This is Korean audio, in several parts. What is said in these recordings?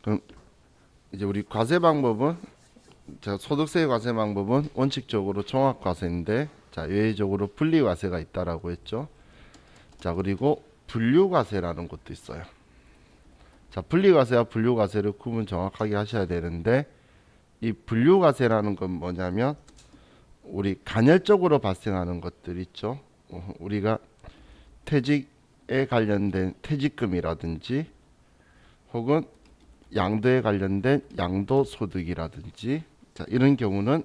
그럼 이제 우리 과세 방법은, 자, 소득세 과세 방법은 원칙적으로 종합과세인데, 자, 예외적으로 분리과세가 있다라고 했죠. 자, 그리고 분류과세라는 것도 있어요. 자, 분리과세와 분류과세를 구분 정확하게 하셔야 되는데, 이 분류과세라는 건 뭐냐면 우리 간헐적으로 발생하는 것들 있죠. 우리가 퇴직에 관련된 퇴직금이라든지 혹은 양도에 관련된 양도소득이라든지, 자, 이런 경우는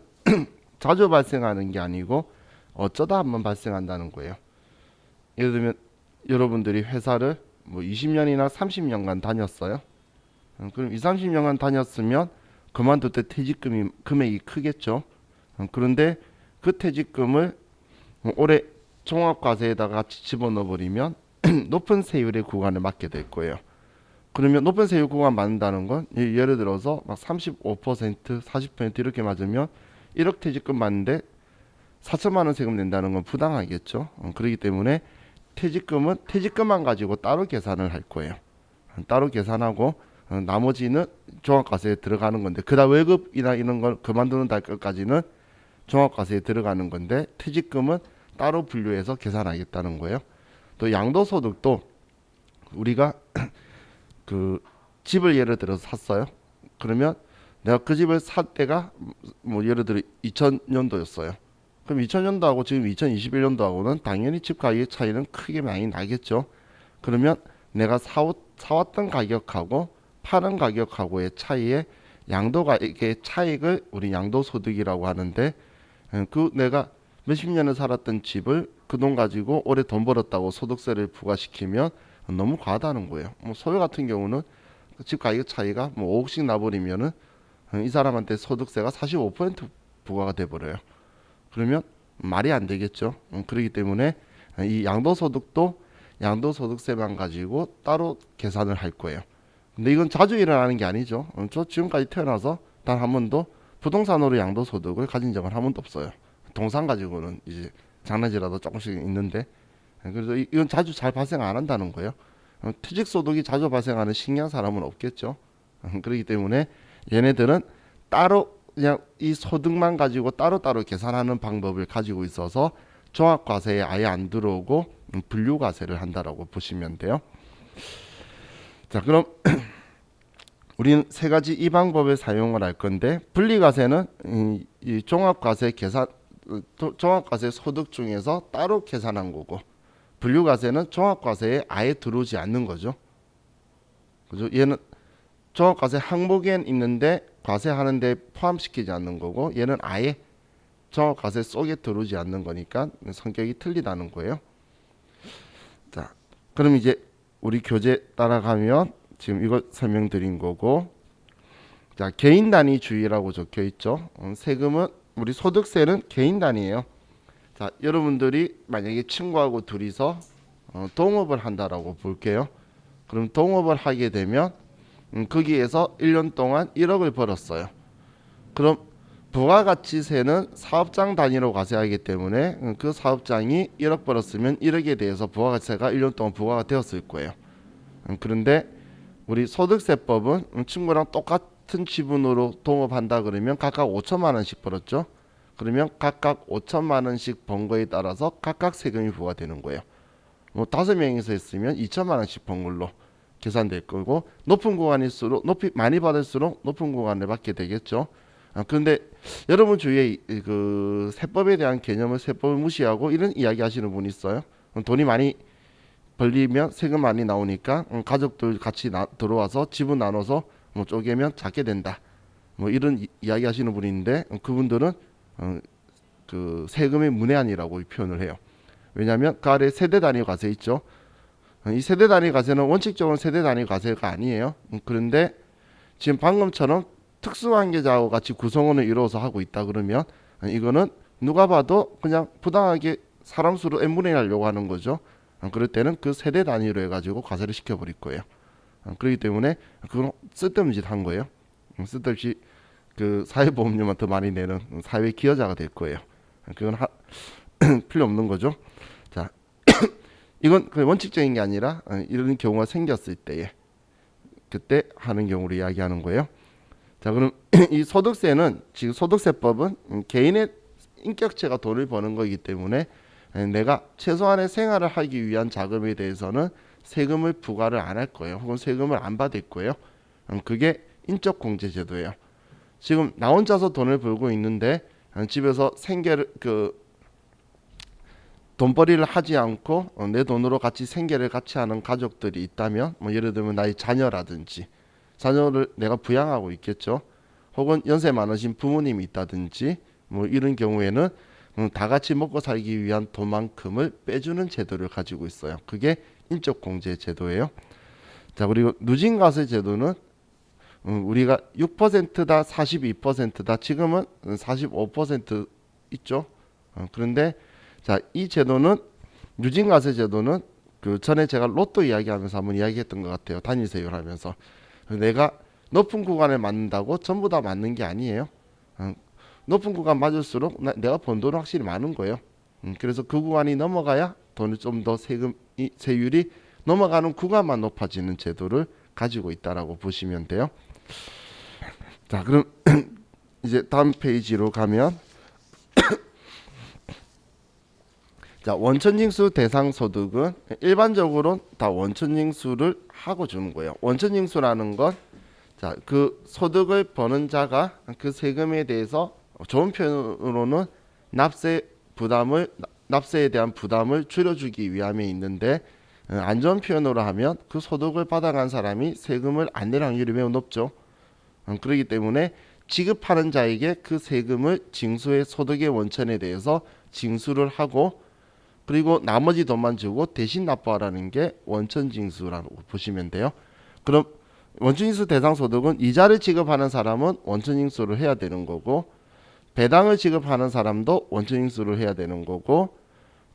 자주 발생하는 게 아니고 어쩌다 한번 발생한다는 거예요. 예를 들면 여러분들이 회사를 뭐 20년이나 30년간 다녔어요. 그럼 2, 30년간 다녔으면 그만둘 때 퇴직금이 금액이 크겠죠. 그런데 그 퇴직금을 올해 종합과세에다가 같이 집어넣어 버리면 높은 세율의 구간을 맞게 될 거예요. 그러면 높은 세율 구간 맞는다는 건 예를 들어서 막 35%, 40% 이렇게 맞으면 1억 퇴직금 맞는데 4천만 원 세금 낸다는 건 부당하겠죠. 그렇기 때문에 퇴직금은 퇴직금만 가지고 따로 계산을 할 거예요. 따로 계산하고 나머지는 종합과세에 들어가는 건데, 그다음 월급이나 이런 걸 그만두는 달까지는 종합과세에 들어가는 건데 퇴직금은 따로 분류해서 계산하겠다는 거예요. 또 양도소득도 우리가 그 집을 예를 들어서 샀어요. 그러면 내가 그 집을 살 때가 뭐 예를 들어 2000년도였어요. 그럼 2000년도하고 지금 2021년도하고는 당연히 집 가격의 차이는 크게 많이 나겠죠. 그러면 내가 사왔던 가격하고 파는 가격하고의 차이에 양도가액의 차익을 우리 양도소득이라고 하는데, 그 내가 몇십 년을 살았던 집을 그 돈 가지고 올해 돈 벌었다고 소득세를 부과시키면 너무 과하다는 거예요. 뭐 소유 같은 경우는 집 가격 차이가 뭐 5억씩 나버리면은 이 사람한테 소득세가 45% 부과가 돼 버려요. 그러면 말이 안 되겠죠. 그렇기 때문에 이 양도소득도 양도소득세만 가지고 따로 계산을 할 거예요. 근데 이건 자주 일어나는 게 아니죠. 저 지금까지 태어나서 단 한 번도 부동산으로 양도소득을 가진 적은 한 번도 없어요. 동산 가지고는 이제 장난질라도 조금씩 있는데, 그래서 이건 자주 잘 발생 안 한다는 거예요. 퇴직소득이 자주 발생하는 신기한 사람은 없겠죠. 그렇기 때문에 얘네들은 따로 그냥 이 소득만 가지고 따로따로 계산하는 방법을 가지고 있어서 종합과세에 아예 안 들어오고 분류과세를 한다라고 보시면 돼요. 자, 그럼 우리는 세 가지 이 방법을 사용을 할 건데, 분리과세는 이 종합과세 계산, 종합과세 소득 중에서 따로 계산한 거고, 분류과세는 종합과세에 아예 들어오지 않는 거죠. 그죠? 얘는 종합과세 항목엔 있는데 과세하는데 포함시키지 않는 거고, 얘는 아예 종합과세 속에 들어오지 않는 거니까 성격이 틀리다는 거예요. 자, 그럼 이제 우리 교재 따라가면 지금 이거 설명드린 거고, 자, 개인 단위 주의라고 적혀 있죠. 세금은 우리 소득세는 개인 단위예요. 자, 여러분들이 만약에 친구하고 둘이서 동업을 한다라고 볼게요. 그럼 동업을 하게 되면 거기에서 1년 동안 1억을 벌었어요. 그럼 부가가치세는 사업장 단위로 과세하기 때문에 그 사업장이 1억 벌었으면 1억에 대해서 부가가치세가 1년 동안 부과가 되었을 거예요. 그런데 우리 소득세법은 친구랑 똑같은 지분으로 동업한다 그러면 각각 5천만 원씩 벌었죠. 그러면 각각 5천만 원씩 번 거에 따라서 각각 세금이 부과되는 거예요. 뭐 5명이서 했으면 2천만 원씩 번 걸로 계산될 거고, 높은 구간일수록 높이 많이 받을수록 높은 구간을 받게 되겠죠. 그런데 여러분 주위에 그 세법에 대한 개념을 세법을 무시하고 이런 이야기 하시는 분이 있어요. 돈이 많이 벌리면 세금 많이 나오니까 가족들 같이 들어와서 지분 나눠서 뭐 쪼개면 작게 된다. 뭐 이런 이야기 하시는 분이 있는데, 그분들은 그 세금의 문외한이라고 표현을 해요. 왜냐하면 그 아래 세대 단위 과세 있죠. 이 세대 단위 과세는 원칙적으로 세대 단위 과세가 아니에요. 그런데 지금 방금처럼 특수관계자와 같이 구성원을 이루어서 하고 있다 그러면 이거는 누가 봐도 그냥 부당하게 사람 수로 n분의 1 하려고 하는 거죠. 그럴 때는 그 세대 단위로 해가지고 과세를 시켜버릴 거예요. 그렇기 때문에 그건 쓸데없는 짓 한 거예요. 쓸데없이 그 사회보험료만 더 많이 내는 사회 기여자가 될 거예요. 그건 필요 없는 거죠. 자, 이건 원칙적인 게 아니라 이런 경우가 생겼을 때에 그때 하는 경우를 이야기하는 거예요. 자, 그럼 이 소득세는 지금 소득세법은 개인의 인격체가 돈을 버는 거기 때문에 내가 최소한의 생활을 하기 위한 자금에 대해서는 세금을 부과를 안 할 거예요. 혹은 세금을 안 받을 거예요. 그게 인적공제제도예요. 지금 나 혼자서 돈을 벌고 있는데 집에서 생계를 돈벌이를 하지 않고 내 돈으로 같이 생계를 같이 하는 가족들이 있다면 뭐 예를 들면 나의 자녀라든지 자녀를 내가 부양하고 있겠죠. 혹은 연세 많으신 부모님이 있다든지 뭐 이런 경우에는 다 같이 먹고 살기 위한 돈만큼을 빼주는 제도를 가지고 있어요. 그게 인적공제 제도예요. 자, 그리고 누진과세 제도는 우리가 6%다 42%다 지금은 45% 있죠. 그런데 자, 이 제도는 누진과세 제도는 그 전에 제가 로또 이야기하면서 한번 이야기했던 것 같아요. 단일세율 하면서 내가 높은 구간을 맞는다고 전부 다 맞는 게 아니에요. 높은 구간 맞을수록 내가 번 돈은 확실히 많은 거예요. 그래서 그 구간이 넘어가야 돈을 좀 더 세율이 넘어가는 구간만 높아지는 제도를 가지고 있다라고 보시면 돼요. 자, 그럼 이제 다음 페이지로 가면 자, 원천징수 대상 소득은 일반적으로 다 원천징수를 하고 주는 거예요. 원천징수라는 건 자, 그 소득을 버는 자가 그 세금에 대해서 좋은 표현으로는 납세에 대한 부담을 줄여주기 위함에 있는데 안 좋은 표현으로 하면 그 소득을 받아간 사람이 세금을 안 낼 확률이 매우 높죠. 그렇기 때문에 지급하는 자에게 그 세금을 징수의 소득의 원천에 대해서 징수를 하고 그리고 나머지 돈만 주고 대신 납부하라는 게 원천징수라고 보시면 돼요. 그럼 원천징수 대상 소득은 이자를 지급하는 사람은 원천징수를 해야 되는 거고 배당을 지급하는 사람도 원천징수를 해야 되는 거고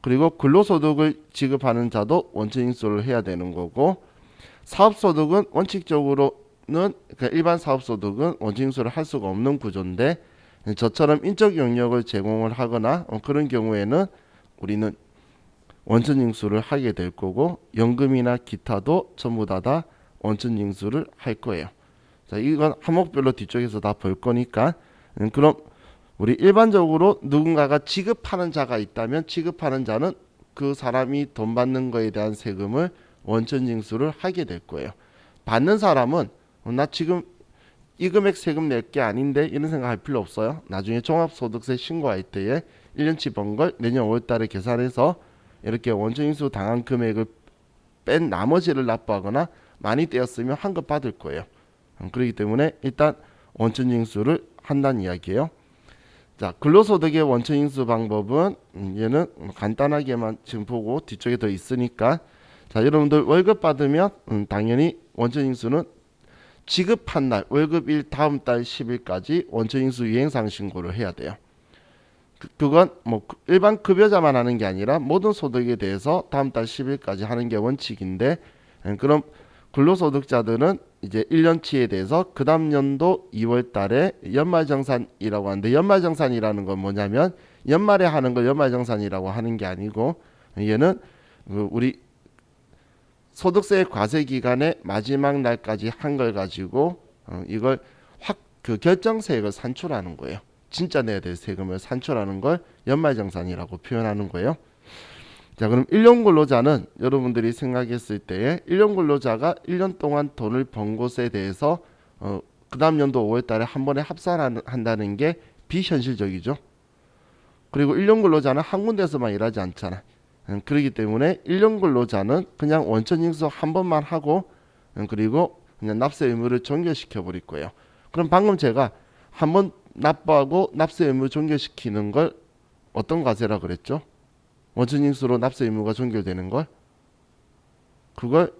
그리고 근로소득을 지급하는 자도 원천징수를 해야 되는 거고 사업소득은 원칙적으로는 그러니까 일반 사업소득은 원천징수를 할 수가 없는 구조인데 저처럼 인적 영역을 제공을 하거나 그런 경우에는 우리는 원천징수를 하게 될 거고 연금이나 기타도 전부 다 원천징수를 할 거예요. 자, 이건 항목별로 뒤쪽에서 다 볼 거니까 그럼 우리 일반적으로 누군가가 지급하는 자가 있다면 지급하는 자는 그 사람이 돈 받는 거에 대한 세금을 원천징수를 하게 될 거예요. 받는 사람은 나 지금 이 금액 세금 낼 게 아닌데 이런 생각할 필요 없어요. 나중에 종합소득세 신고할 때에 1년치 번 걸 내년 5월달에 계산해서 이렇게 원천징수 당한 금액을 뺀 나머지를 납부하거나 많이 떼었으면 환급 받을 거예요. 그렇기 때문에 일단 원천징수를 한다는 이야기예요. 자, 근로소득의 원천징수 방법은 얘는 간단하게만 지금 보고 뒤쪽에 더 있으니까 자, 여러분들 월급 받으면 당연히 원천징수는 지급한 날 월급일 다음 달 10일까지 원천징수 유행상 신고를 해야 돼요. 그건 뭐 일반 급여자만 하는 게 아니라 모든 소득에 대해서 다음 달 10일까지 하는 게 원칙인데 그럼 근로소득자들은 이제 1년치에 대해서 그 다음 연도 2월 달에 연말정산이라고 하는데 연말정산이라는 건 뭐냐면 연말에 하는 걸 연말정산이라고 하는 게 아니고 얘는 우리 소득세 과세 기간의 마지막 날까지 한 걸 가지고 이걸 그 결정세액을 산출하는 거예요. 진짜 내야 될 세금을 산출하는 걸 연말정산이라고 표현하는 거예요. 자, 그럼 1년 근로자는 여러분들이 생각했을 때에 1년 근로자가 1년 동안 돈을 번 것에 대해서 그 다음 연도 5월 달에 한 번에 합산한다는 게 비현실적이죠. 그리고 1년 근로자는 한 군데서만 일하지 않잖아. 그렇기 때문에 1년 근로자는 그냥 원천징수 한 번만 하고 그리고 그냥 납세 의무를 종결시켜 버릴 거예요. 그럼 방금 제가 한 번 납부하고 납세 의무 종결시키는 걸 어떤 과세라 그랬죠? 원천징수로 납세 의무가 종결되는 걸 그걸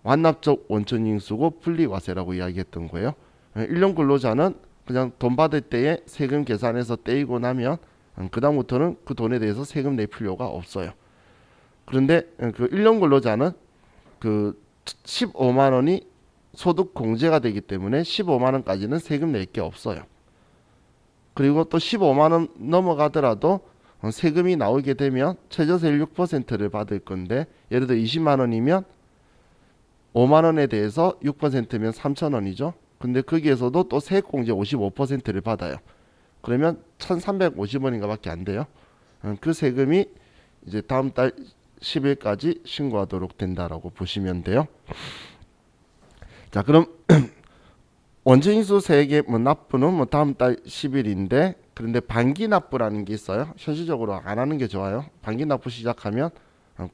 완납적 원천징수고 분리과세라고 이야기했던 거예요. 1년 근로자는 그냥 돈 받을 때에 세금 계산해서 떼이고 나면 그 다음부터는 그 돈에 대해서 세금 낼 필요가 없어요. 그런데 그 1년 근로자는 그 15만 원이 소득 공제가 되기 때문에 15만 원까지는 세금 낼 게 없어요. 그리고 또 15만 원 넘어가더라도 세금이 나오게 되면 최저세율 6%를 받을 건데 예를 들어 20만 원이면 5만 원에 대해서 6%면 3,000원이죠. 근데 거기에서도 또 세액공제 55%를 받아요. 그러면 1,350원인가 밖에 안 돼요. 그 세금이 이제 다음 달 10일까지 신고하도록 된다라고 보시면 돼요. 자, 그럼 원천인수 세액의 납부는 다음 달 10일인데, 그런데 반기 납부라는 게 있어요. 현실적으로 안 하는 게 좋아요. 반기 납부 시작하면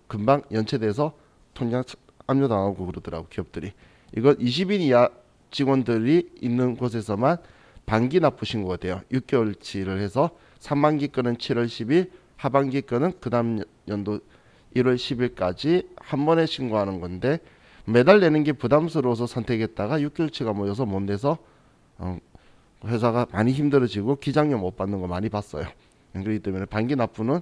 금방 연체돼서 통장 압류당하고 그러더라고, 기업들이. 이거 20인 이하 직원들이 있는 곳에서만 반기 납부 신고가 돼요. 6개월치를 해서 상반기 거는 7월 10일, 하반기 거는 그 다음 연도 1월 10일까지 한 번에 신고하는 건데, 매달 내는 게 부담스러워서 선택했다가 6개월치가 모여서 못 내서 회사가 많이 힘들어지고 기장료 못 받는 거 많이 봤어요. 그렇기 때문에 반기 납부는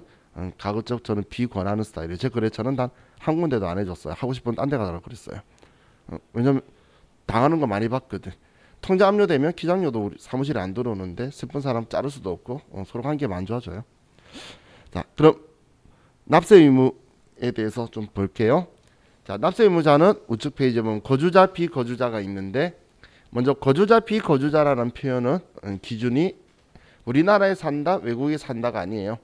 가급적 저는 비권하는 스타일이에요. 제 거래처는 단 한 군데도 안 해줬어요. 하고 싶으면 딴 데 가라고 그랬어요. 왜냐면 당하는 거 많이 봤거든. 통장 압류되면 기장료도 우리 사무실에 안 들어오는데 슬픈 사람 자를 수도 없고 서로 관계가 안 좋아져요. 자, 그럼 납세 의무에 대해서 좀 볼게요. 자, 납세 의무자는 우측 페이지에 보면 거주자, 비거주자가 있는데, 먼저 거주자, 비거주자라는 표현은 기준이 우리나라에 산다, 외국에 산다가 아니에요.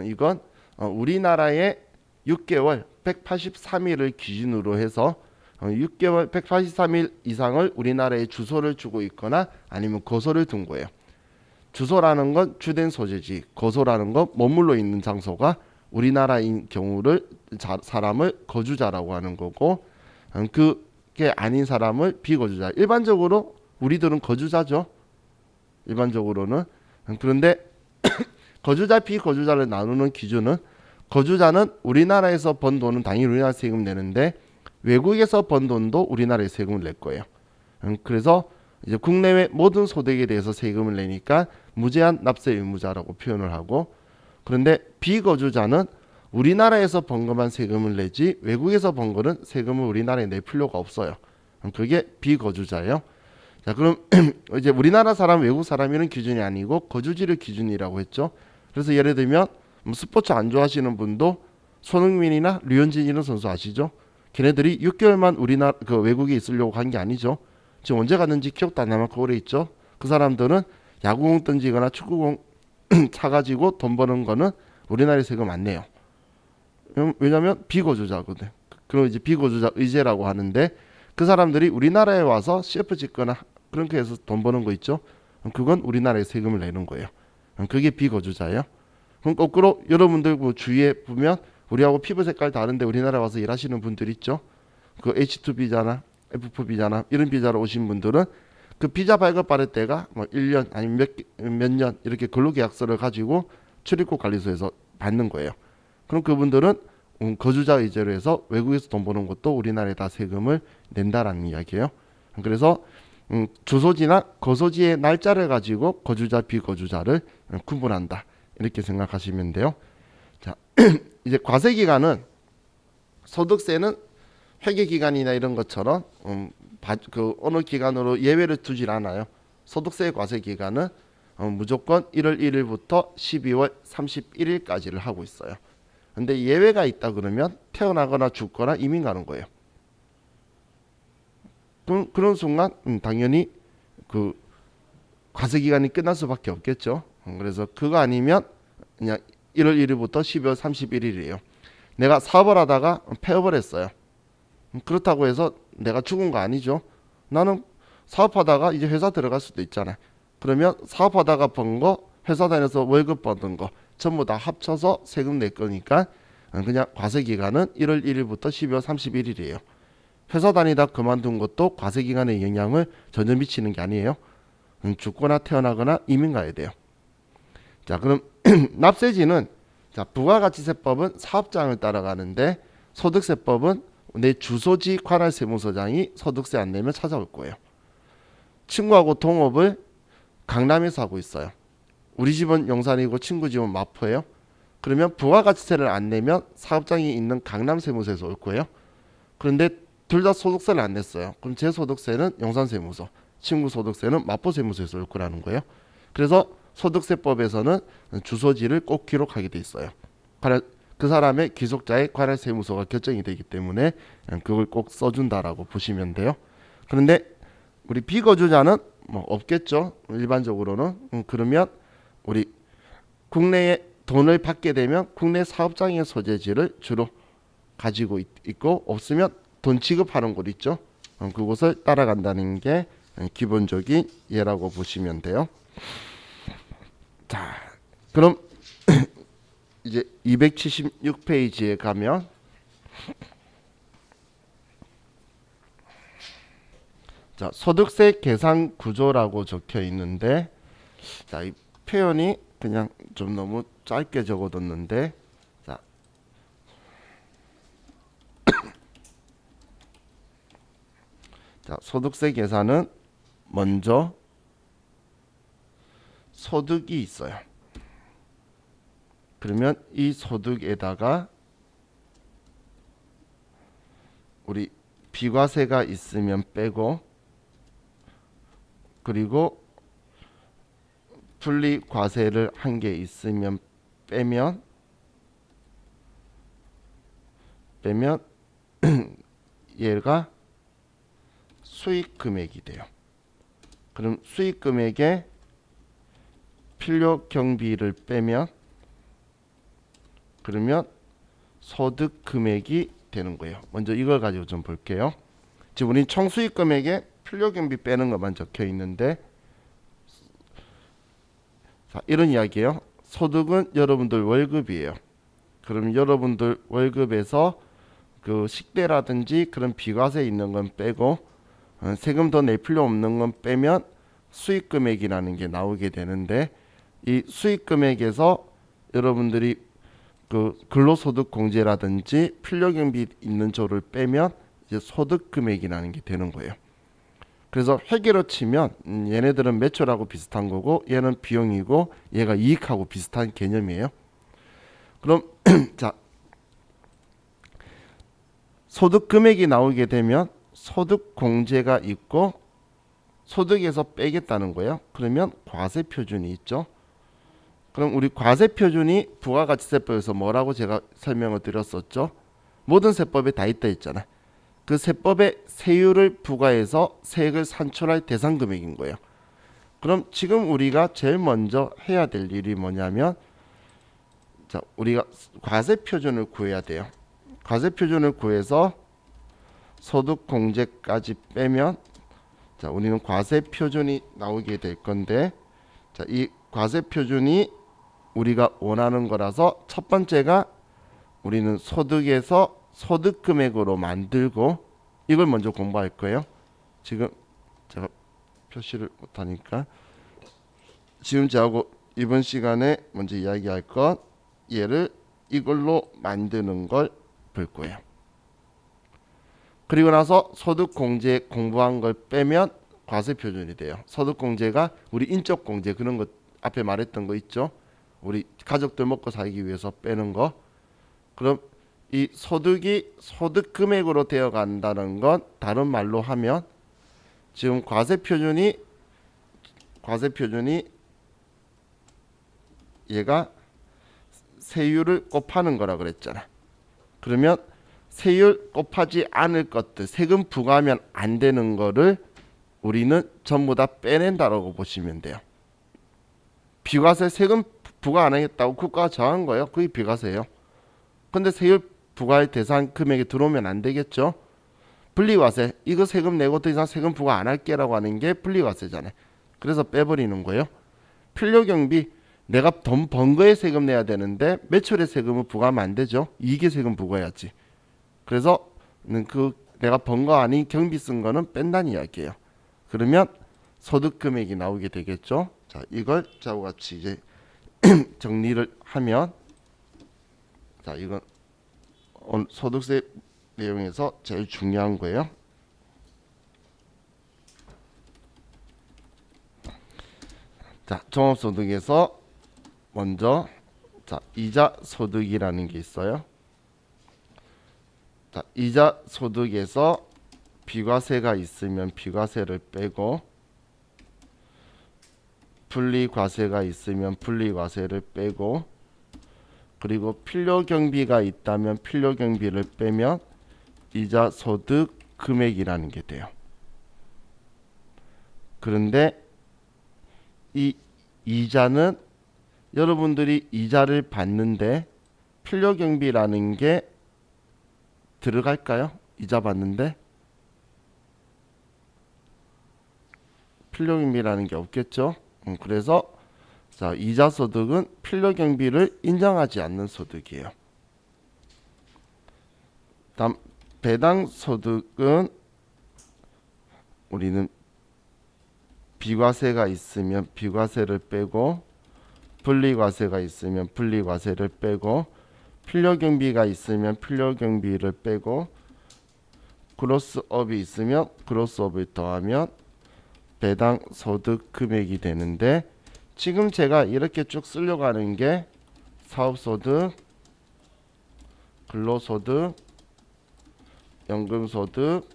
이건 우리나라의 6개월 183일을 기준으로 해서 6개월 183일 이상을 우리나라에 주소를 주고 있거나 아니면 거소를 둔 거예요. 주소라는 건 주된 소재지, 거소라는 건 머물러 있는 장소가 우리나라인 경우를 사람을 거주자라고 하는 거고, 그게 아닌 사람을 비거주자. 일반적으로 우리들은 거주자죠. 일반적으로는. 그런데 거주자, 비거주자를 나누는 기준은, 거주자는 우리나라에서 번 돈은 당연히 우리나라 세금 내는데 외국에서 번 돈도 우리나라에 세금을 낼 거예요. 그래서 이제 국내외 모든 소득에 대해서 세금을 내니까 무제한 납세 의무자라고 표현을 하고, 그런데 비거주자는 우리나라에서 번 것만 세금을 내지 외국에서 번 거는 세금을 우리나라에 낼 필요가 없어요. 그게 비거주자예요. 자, 그럼 이제 우리나라 사람, 외국 사람 이런 기준이 아니고 거주지를 기준이라고 했죠. 그래서 예를 들면 스포츠 안 좋아하시는 분도 손흥민이나 류현진 이런 선수 아시죠? 걔네들이 6개월만 우리나라 그 외국에 있으려고 간 게 아니죠. 지금 언제 갔는지 기억도 안 나면 오래 있죠. 그 사람들은 야구공 던지거나 축구공 차가지고 돈 버는 거는 우리나라에 세금 안 내요. 왜냐면 비거주자거든. 그럼 이제 비거주자 의제라고 하는데, 그 사람들이 우리나라에 와서 셰프 짓거나 그렇게 해서 돈 버는 거 있죠. 그건 우리나라에 세금을 내는 거예요. 그게 비거주자예요. 그럼 거꾸로 여러분들 뭐 주위에 보면 우리하고 피부 색깔 다른데 우리나라 와서 일하시는 분들 있죠. 그 H2 비자나 F4 비자나 이런 비자로 오신 분들은 그 비자 발급받을 때가 뭐 1년 아니면 몇 년 이렇게 근로계약서를 가지고 출입국 관리소에서 받는 거예요. 그럼 그분들은 거주자 의제로 해서 외국에서 돈 버는 것도 우리나라에 다 세금을 낸다라는 이야기예요. 그래서 주소지나 거소지의 날짜를 가지고 거주자, 비거주자를 구분한다. 이렇게 생각하시면 돼요. 자, 이제 과세기간은 소득세는 회계기간이나 이런 것처럼 그 어느 기간으로 예외를 두질 않아요. 소득세 과세기간은 무조건 1월 1일부터 12월 31일까지를 하고 있어요. 근데 예외가 있다 그러면 태어나거나 죽거나 이민 가는 거예요. 그런 순간 당연히 그 과세기간이 끝날 수밖에 없겠죠. 그래서 그거 아니면 그냥 1월 1일부터 12월 31일이에요. 내가 사업을 하다가 폐업을 했어요. 그렇다고 해서 내가 죽은 거 아니죠. 나는 사업하다가 이제 회사 들어갈 수도 있잖아요. 그러면 사업하다가 번 거, 회사 다녀서 월급 받은 거 전부 다 합쳐서 세금 낼 거니까 그냥 과세기간은 1월 1일부터 12월 31일이에요. 회사 다니다 그만둔 것도 과세기간에 영향을 전혀 미치는 게 아니에요. 죽거나 태어나거나 이민 가야 돼요. 자, 그럼 납세지는, 자, 부가가치세법은 사업장을 따라가는데 소득세법은 내 주소지 관할세무서장이 소득세 안 내면 찾아올 거예요. 친구하고 동업을 강남에서 하고 있어요. 우리 집은 용산이고 친구 집은 마포예요. 그러면 부가가치세를 안 내면 사업장이 있는 강남세무서에서 올 거예요. 그런데 둘 다 소득세를 안 냈어요. 그럼 제 소득세는 용산세무서, 친구 소득세는 마포세무서에서 올 거라는 거예요. 그래서 소득세법에서는 주소지를 꼭 기록하게 돼 있어요. 그 사람의 귀속자의 관할 세무서가 결정이 되기 때문에 그걸 꼭 써준다라고 보시면 돼요. 그런데 우리 비거주자는 뭐 없겠죠. 일반적으로는. 그러면 우리 국내에 돈을 받게 되면 국내 사업장의 소재지를 주로 가지고 있고, 없으면 돈 지급하는 곳 있죠. 그곳을 따라간다는 게 기본적인 예라고 보시면 돼요. 자, 그럼 이제 276페이지에 가면 자, 소득세 계산 구조라고 적혀 있는데, 자, 이 표현이 그냥 좀 너무 짧게 적어뒀는데, 자, 자, 소득세 계산은 먼저 소득이 있어요. 그러면 이 소득에다가 우리 비과세가 있으면 빼고, 그리고 분리과세를 한 게 있으면 빼면 얘가 수익 금액이 돼요. 그럼 수익 금액에 필요 경비를 빼면 그러면 소득 금액이 되는 거예요. 먼저 이걸 가지고 좀 볼게요. 지금 우리 총 수익 금액에 필요 경비 빼는 것만 적혀 있는데, 자, 이런 이야기예요. 소득은 여러분들 월급이에요. 그럼 여러분들 월급에서 그 식대라든지 그런 비과세 있는 건 빼고 세금 더 낼 필요 없는 건 빼면 수익 금액이라는 게 나오게 되는데, 이 수익 금액에서 여러분들이 그 근로소득 공제라든지 필요경비 있는 조를 빼면 이제 소득 금액이라는 게 되는 거예요. 그래서 회계로 치면 얘네들은 매출하고 비슷한 거고, 얘는 비용이고, 얘가 이익하고 비슷한 개념이에요. 그럼 자, 소득 금액이 나오게 되면 소득 공제가 있고 소득에서 빼겠다는 거예요. 그러면 과세 표준이 있죠. 그럼 우리 과세 표준이 부가가치세법에서 뭐라고 제가 설명을 드렸었죠. 모든 세법에 다 있다 했잖아. 그 세법의 세율을 부과해서 세액을 산출할 대상 금액인 거예요. 그럼 지금 우리가 제일 먼저 해야 될 일이 뭐냐면, 자, 우리가 과세 표준을 구해야 돼요. 과세 표준을 구해서 소득 공제까지 빼면, 자, 우리는 과세 표준이 나오게 될 건데, 자, 이 과세 표준이 우리가 원하는 거라서 첫 번째가 우리는 소득에서 소득 금액으로 만들고, 이걸 먼저 공부할 거예요. 지금 제가 표시를 못하니까 지금 저하고 이번 시간에 먼저 이야기할 것, 얘를 이걸로 만드는 걸 볼 거예요. 그리고 나서 소득 공제 공부한 걸 빼면 과세 표준이 돼요. 소득 공제가 우리 인적 공제, 그런 거 앞에 말했던 거 있죠. 우리 가족들 먹고 살기 위해서 빼는 거. 그럼 이 소득이 소득 금액으로 되어 간다는 건 다른 말로 하면, 지금 과세 표준이 얘가 세율을 곱하는 거라 그랬잖아. 그러면 세율 곱하지 않을 것들, 세금 부과하면 안 되는 거를 우리는 전부 다 빼낸다라고 보시면 돼요. 비과세 세금 부과 안 하겠다고 국가가 정한 거예요. 그게 비과세예요. 근데 세율 부과의 대상 금액이 들어오면 안 되겠죠. 분리과세, 이거 세금 내고 더 이상 세금 부과 안 할게라고 하는 게 분리과세잖아요. 그래서 빼버리는 거예요. 필요경비, 내가 돈 번 거에 세금 내야 되는데 매출의 세금은 부과하면 안 되죠. 이익의 세금 부과해야지. 그래서 그 내가 번 거 아닌 경비 쓴 거는 뺀다는 이야기예요. 그러면 소득 금액이 나오게 되겠죠. 자, 이걸 저와 같이 이제 정리를 하면, 자, 이건 소득세 내용에서 제일 중요한 거예요. 자, 종합소득에서 먼저, 자, 이자 소득이라는 게 있어요. 자, 이자 소득에서 비과세가 있으면 비과세를 빼고, 분리과세가 있으면 분리과세를 빼고, 그리고 필요 경비가 있다면 필요 경비를 빼면 이자 소득 금액이라는 게 돼요. 그런데 이 이자는 여러분들이 이자를 받는데 필요 경비라는 게 들어갈까요? 이자 받는데 필요 경비라는 게 없겠죠. 그래서 자, 이자 소득은 필요 경비를 인정하지 않는 소득이에요. 다음 배당 소득은 우리는 비과세가 있으면 비과세를 빼고 분리과세가 있으면 분리과세를 빼고 필요 경비가 있으면 필요 경비를 빼고 그로스업이 있으면 그로스업을 더하면 배당 소득 금액이 되는데 지금 제가 이렇게 쭉 쓰려고 하는 게 사업소득, 근로소득, 연금소득,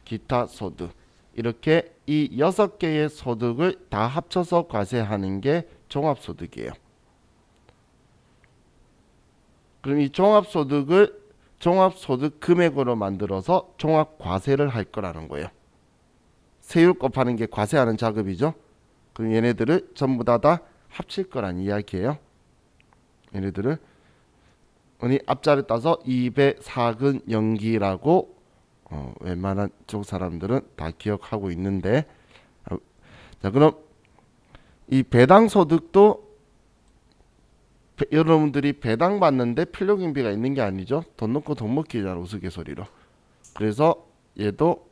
기타소득 이렇게 이 6개의 소득을 다 합쳐서 과세하는 게 종합소득이에요. 그럼 이 종합소득을 종합소득 금액으로 만들어서 종합과세를 할 거라는 거예요. 세율 곱하는 게 과세하는 작업이죠. 그럼 얘네들을 전부 다 합칠 거란 이야기예요. 얘네들을 앞자를 따서 2배 4근 연기라고 웬만한 쪽 사람들은 다 기억하고 있는데 자 그럼 이 배당 소득도 여러분들이 배당 받는데 필요 경비가 있는 게 아니죠. 돈 넣고 돈 먹기잖아 우스갯소리로. 그래서 얘도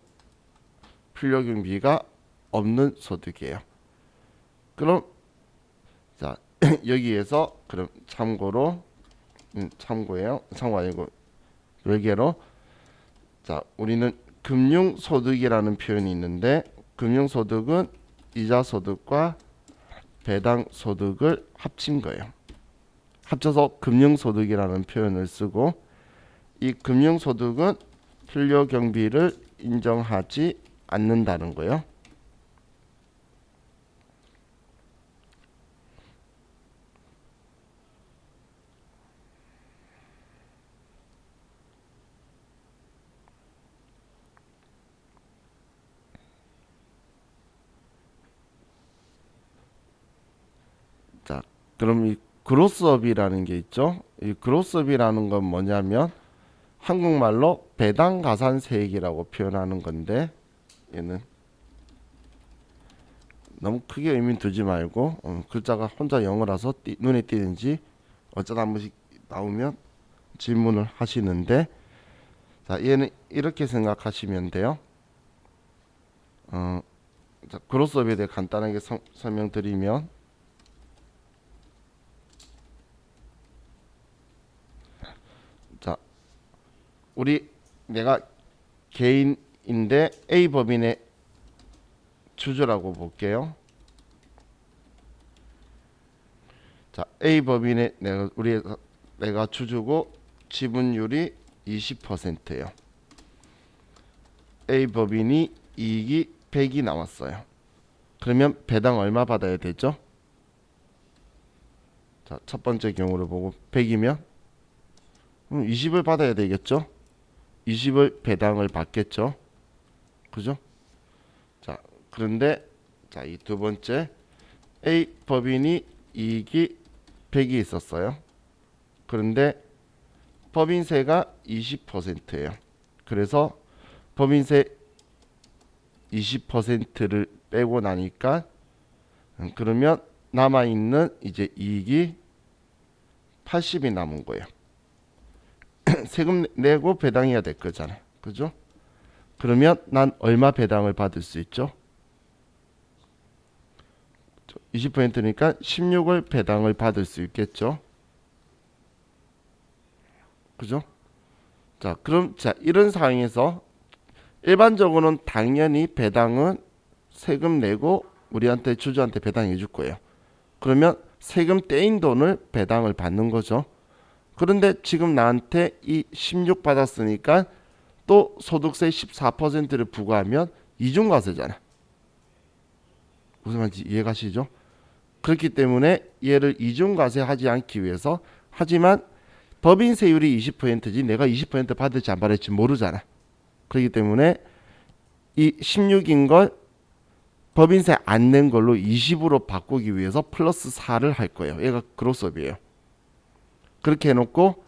필요 경비가 없는 소득이에요. 그럼 자 여기에서 그럼 참고로 참고예요. 참고 아니고 별개로 자 우리는 금융소득이라는 표현이 있는데 금융소득은 이자소득과 배당소득을 합친 거예요. 합쳐서 금융소득이라는 표현을 쓰고 이 금융소득은 필요 경비를 인정하지 않는다는 거예요. 자, 그럼 이 그로스업이라는 게 있죠. 이 그로스업이라는 건 뭐냐면 한국말로 배당가산세액이라고 표현하는 건데 얘는 너무 크게 의미 두지 말고 글자가 혼자 영어라서 눈에 띄는지 어쩌다 한 번씩 나오면 질문을 하시는데 자 얘는 이렇게 생각하시면 돼요. 자, 그로스업에 대해 간단하게 설명드리면 자 내가 개인인데 A 법인의 주주라고 볼게요. 자, A 법인의 내가 주주고 지분율이 20%예요. A 법인이 이익이 100이 나왔어요. 그러면 배당 얼마 받아야 되죠? 자, 첫 번째 경우를 보고 100이면 20을 받아야 되겠죠? 20을 배당을 받겠죠? 그죠? 자, 그런데 자, 이 두 번째 A 법인이 이익이 100이 있었어요. 그런데 법인세가 20%예요. 그래서 법인세 20%를 빼고 나니까 그러면 남아 있는 이제 이익이 80이 남은 거예요. 세금 내고 배당해야 될 거잖아요. 그죠? 그러면 난 얼마 배당을 받을 수 있죠? 20%니까 16을 배당을 받을 수 있겠죠? 그죠? 자, 그럼 자, 이런 상황에서 일반적으로는 당연히 배당은 세금 내고 우리한테 주주한테 배당해 줄 거예요. 그러면 세금 떼인 돈을 배당을 받는 거죠. 그런데 지금 나한테 이 16 받았으니까 또 소득세 14%를 부과하면 이중과세잖아. 무슨 말인지 이해가시죠? 그렇기 때문에 얘를 이중과세하지 않기 위해서, 하지만 법인세율이 20%지 내가 20% 받을지 안 받을지 모르잖아. 그렇기 때문에 이 16인 걸 법인세 안 낸 걸로 20으로 바꾸기 위해서 플러스 4를 할 거예요. 얘가 그로스업이에요. 그렇게 해놓고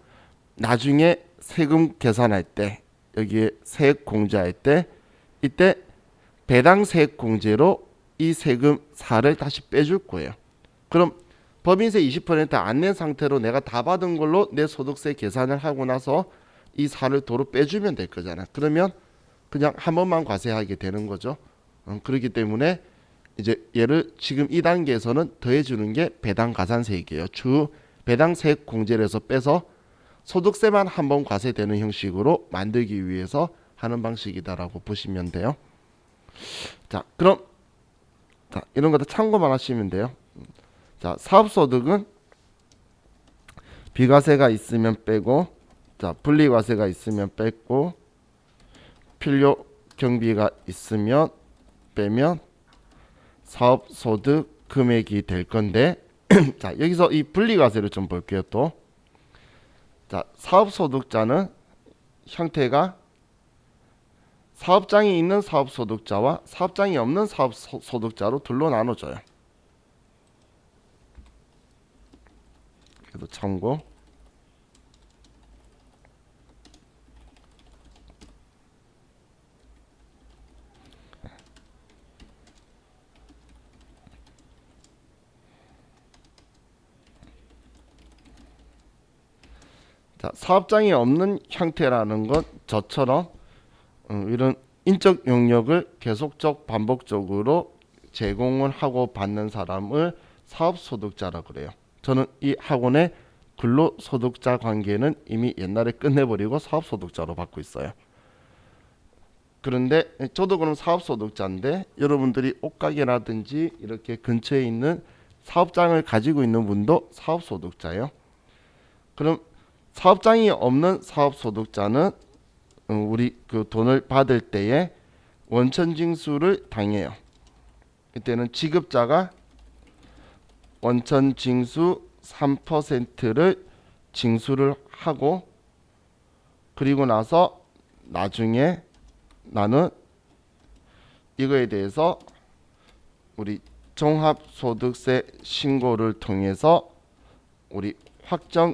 나중에 세금 계산할 때, 여기에 세액 공제할 때, 이때 배당 세액 공제로 이 세금 4를 다시 빼줄 거예요. 그럼 법인세 20% 안 낸 상태로 내가 다 받은 걸로 내 소득세 계산을 하고 나서 이 4를 도로 빼주면 될 거잖아. 그러면 그냥 한 번만 과세하게 되는 거죠. 그렇기 때문에 이제 얘를 지금 이 단계에서는 더해주는 게 배당 가산세액이에요. 주 배당 세액 공제를 해서 빼서 소득세만 한 번 과세되는 형식으로 만들기 위해서 하는 방식이다라고 보시면 돼요. 자, 그럼 이런 것도 참고만 하시면 돼요. 자, 사업소득은 비과세가 있으면 빼고, 자, 분리과세가 있으면 뺐고, 필요 경비가 있으면 빼면 사업소득 금액이 될 건데 자, 여기서 이 분리과세를 좀 볼게요. 또 자, 사업소득자는 형태가 사업장이 있는 사업소득자와 사업장이 없는 사업소득자로 둘로 나눠져요. 그래도 참고. 자, 사업장이 없는 형태라는 건 저처럼 이런 인적 용역을 계속적 반복적으로 제공을 하고 받는 사람을 사업소득자라 그래요. 저는 이 학원의 근로소득자 관계는 이미 옛날에 끝내버리고 사업소득자로 받고 있어요. 그런데 저도 그럼 사업소득자인데 여러분들이 옷가게라든지 이렇게 근처에 있는 사업장을 가지고 있는 분도 사업소득자예요. 그럼 사업장이 없는 사업소득자는 우리 그 돈을 받을 때에 원천징수를 당해요. 이때는 지급자가 원천징수 3%를 징수를 하고, 그리고 나서 나중에 나는 이거에 대해서 우리 종합소득세 신고를 통해서 우리 확정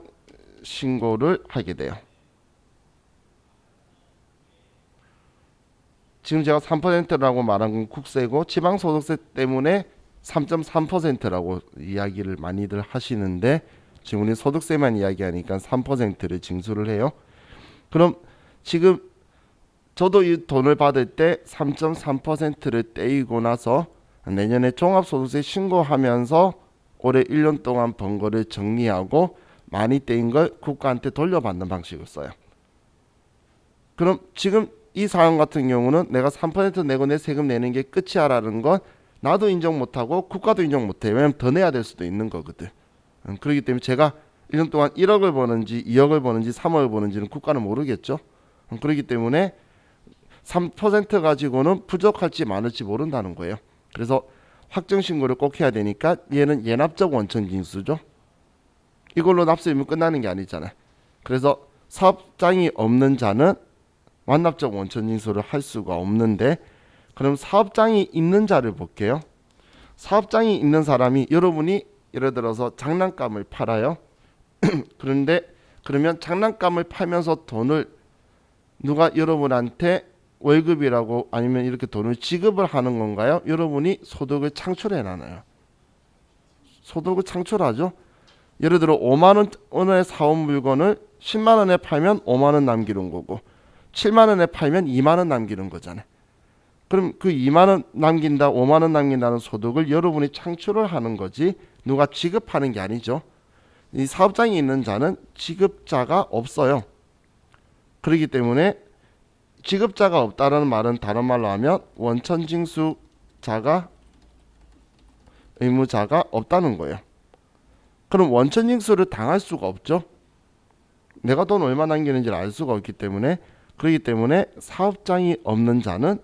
신고를 하게 돼요. 지금 제가 3%라고 말한 건 국세고 지방소득세 때문에 3.3%라고 이야기를 많이들 하시는데 지금 우리 소득세만 이야기하니까 3%를 징수를 해요. 그럼 지금 저도 이 돈을 받을 때 3.3%를 떼이고 나서 내년에 종합소득세 신고하면서 올해 1년 동안 번 거를 정리하고 많이 떼인 걸 국가한테 돌려받는 방식을 써요. 그럼 지금 이 사안 같은 경우는 내가 3% 내고 내 세금 내는 게 끝이야라는 건 나도 인정 못하고 국가도 인정 못해요. 왜냐면 더 내야 될 수도 있는 거거든. 그렇기 때문에 제가 1년 동안 1억을 버는지 2억을 버는지 3억을 버는지는 국가는 모르겠죠. 그렇기 때문에 3% 가지고는 부족할지 많을지 모른다는 거예요. 그래서 확정신고를 꼭 해야 되니까 얘는 예납적 원천징수죠. 이걸로 납세이면 끝나는 게 아니잖아요. 그래서 사업장이 없는 자는 완납적 원천징수를 할 수가 없는데, 그럼 사업장이 있는 자를 볼게요. 사업장이 있는 사람이, 여러분이 예를 들어서 장난감을 팔아요. 그런데 그러면 장난감을 팔면서 돈을 누가 여러분한테 월급이라고 아니면 이렇게 돈을 지급을 하는 건가요? 여러분이 소득을 창출해 놔요. 소득을 창출하죠. 예를 들어 5만 원에 사온 물건을 10만 원에 팔면 5만 원 남기는 거고 7만 원에 팔면 2만 원 남기는 거잖아요. 그럼 그 2만 원 남긴다, 5만 원 남긴다는 소득을 여러분이 창출을 하는 거지 누가 지급하는 게 아니죠. 이 사업장이 있는 자는 지급자가 없어요. 그렇기 때문에 지급자가 없다는 말은 다른 말로 하면 원천징수자가 의무자가 없다는 거예요. 그럼 원천징수를 당할 수가 없죠. 내가 돈 얼마 남기는지를 알 수가 없기 때문에. 그렇기 때문에 사업장이 없는 자는